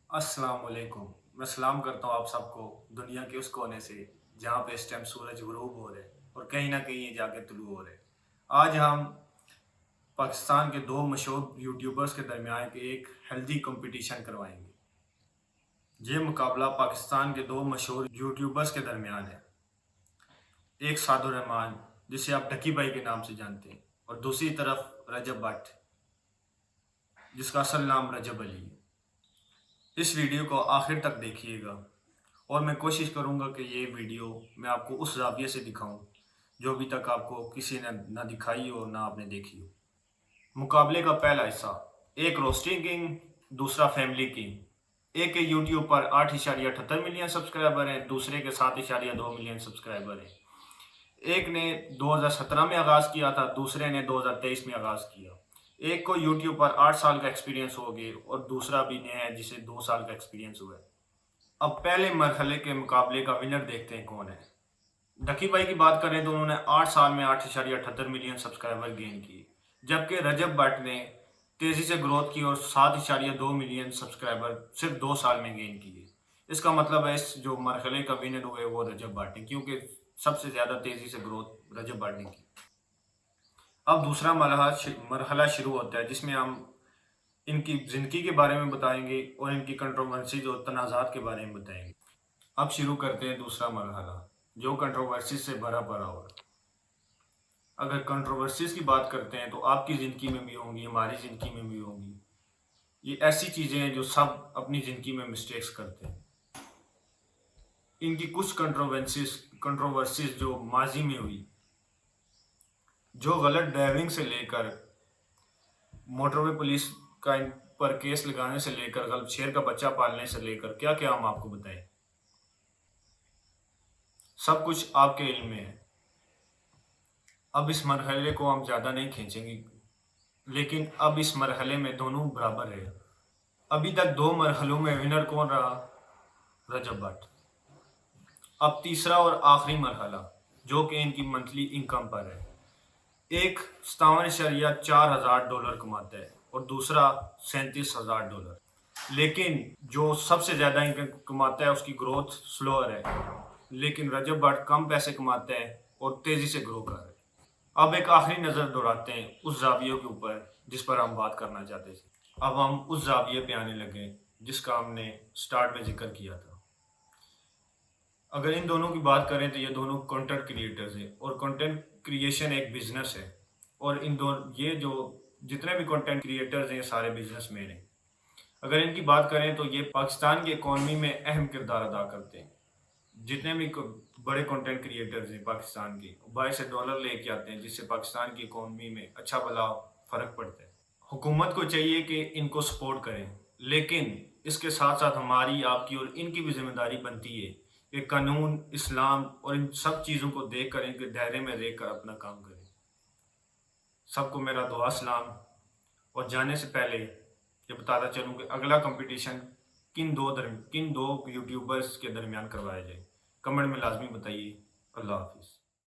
अस्सलाम वालेकुम। मैं सलाम करता हूँ आप सबको दुनिया के उस कोने से जहाँ पे इस टाइम सूरज गुरूब हो रहे और कहीं ना कहीं ये जाके तुलू हो रहे। आज हम पाकिस्तान के दो मशहूर यूट्यूबर्स के दरमियान के एक हेल्दी कंपटीशन करवाएंगे। ये मुकाबला पाकिस्तान के दो मशहूर यूट्यूबर्स के दरमियान है। एक सादुर रहमान जिसे आप डकी भाई के नाम से जानते हैं और दूसरी तरफ रजब भट्ट जिसका असल नाम रजब अली है। इस वीडियो को आखिर तक देखिएगा और मैं कोशिश करूंगा कि ये वीडियो मैं आपको उस जाविये से दिखाऊं जो अभी तक आपको किसी ने ना दिखाई हो ना आपने देखी हो। मुकाबले का पहला हिस्सा, एक रोस्टिंग किंग, दूसरा फैमिली किंग। एक के यूट्यूब पर 8.78 मिलियन सब्सक्राइबर हैं, दूसरे के 7.2 मिलियन सब्सक्राइबर हैं। एक ने 2017 में आगाज़ किया था, दूसरे ने 2023 में आगाज़ किया। एक को यूट्यूब पर 8 साल का एक्सपीरियंस हो गया और दूसरा भी नया है जिसे 2 साल का एक्सपीरियंस हुआ है। अब पहले मरहले के मुकाबले का विनर देखते हैं कौन है। डकी भाई की बात करें तो उन्होंने 8 साल में 8.78 मिलियन सब्सक्राइबर गेन किए, जबकि रजब भट्ट ने तेज़ी से ग्रोथ की और 7.2 मिलियन सब्सक्राइबर सिर्फ 2 साल में गेन किए। इसका मतलब है इस जो मरहले का विनर हुए वो रजब भट्ट है, क्योंकि सबसे ज़्यादा तेज़ी से ग्रोथ रजब भट्ट ने की। अब दूसरा मरहला शुरू होता है जिसमें हम इनकी ज़िंदगी के बारे में बताएंगे और इनकी कंट्रोवर्सीज और तनाज़ात के बारे में बताएंगे। अब शुरू करते हैं दूसरा मरहला जो कंट्रोवर्सीज से भरा पड़ा हो। अगर कंट्रोवर्सीज की बात करते हैं तो आपकी ज़िंदगी में भी होंगी, हमारी ज़िंदगी में भी होंगी। ये ऐसी चीज़ें हैं जो सब अपनी ज़िंदगी में मिस्टेक्स करते हैं। इनकी कुछ कंट्रोवर्सीज जो माजी में हुई, जो गलत ड्राइविंग से लेकर मोटरवे पुलिस का इन पर केस लगाने से लेकर गलत शेर का बच्चा पालने से लेकर क्या क्या हम आपको बताएं, सब कुछ आपके इल्म में है। अब इस मरहले को हम ज़्यादा नहीं खींचेंगे, लेकिन अब इस मरहले में दोनों बराबर है। अभी तक 2 मरहलों में विनर कौन रहा? रजब भट्ट। अब तीसरा और आखिरी मरहला जो कि इनकी मंथली इनकम पर है। एक $57,400 कमाता है और दूसरा $37,000। लेकिन जो सबसे ज़्यादा इनकम कमाता है उसकी ग्रोथ स्लोअर है, लेकिन रजब भट्ट कम पैसे कमाते हैं और तेज़ी से ग्रो कर रहे हैं। अब एक आखिरी नज़र दौड़ाते हैं उस जाविये के ऊपर जिस पर हम बात करना चाहते थे। अब हम उस जाविये पे आने लगे जिसका हमने स्टार्ट में जिक्र किया था। अगर इन दोनों की बात करें तो ये दोनों कंटेंट क्रिएटर्स हैं और कंटेंट क्रिएशन एक बिजनेस है और ये जो जितने भी कंटेंट क्रिएटर्स हैं सारे बिजनेसमैन हैं। अगर इनकी बात करें तो ये पाकिस्तान की इकॉनमी में अहम किरदार अदा करते हैं। जितने भी बड़े कंटेंट क्रिएटर्स हैं पाकिस्तान के, बाहर से डॉलर लेके आते हैं जिससे पाकिस्तान की इकॉनमी में अच्छा भला फ़र्क पड़ता है। हुकूमत को चाहिए कि इनको सपोर्ट करें, लेकिन इसके साथ साथ हमारी, आपकी और इनकी भी जिम्मेदारी बनती है कि कानून, इस्लाम और इन सब चीज़ों को देख कर इनके दायरे में रह कर अपना काम करें। सबको मेरा दुआ सलाम। और जाने से पहले ये बताता चलूँ कि अगला कंपटीशन किन दो यूट्यूबर्स के दरमियान करवाया जाए, कमेंट में लाजमी बताइए। अल्लाह हाफिज़।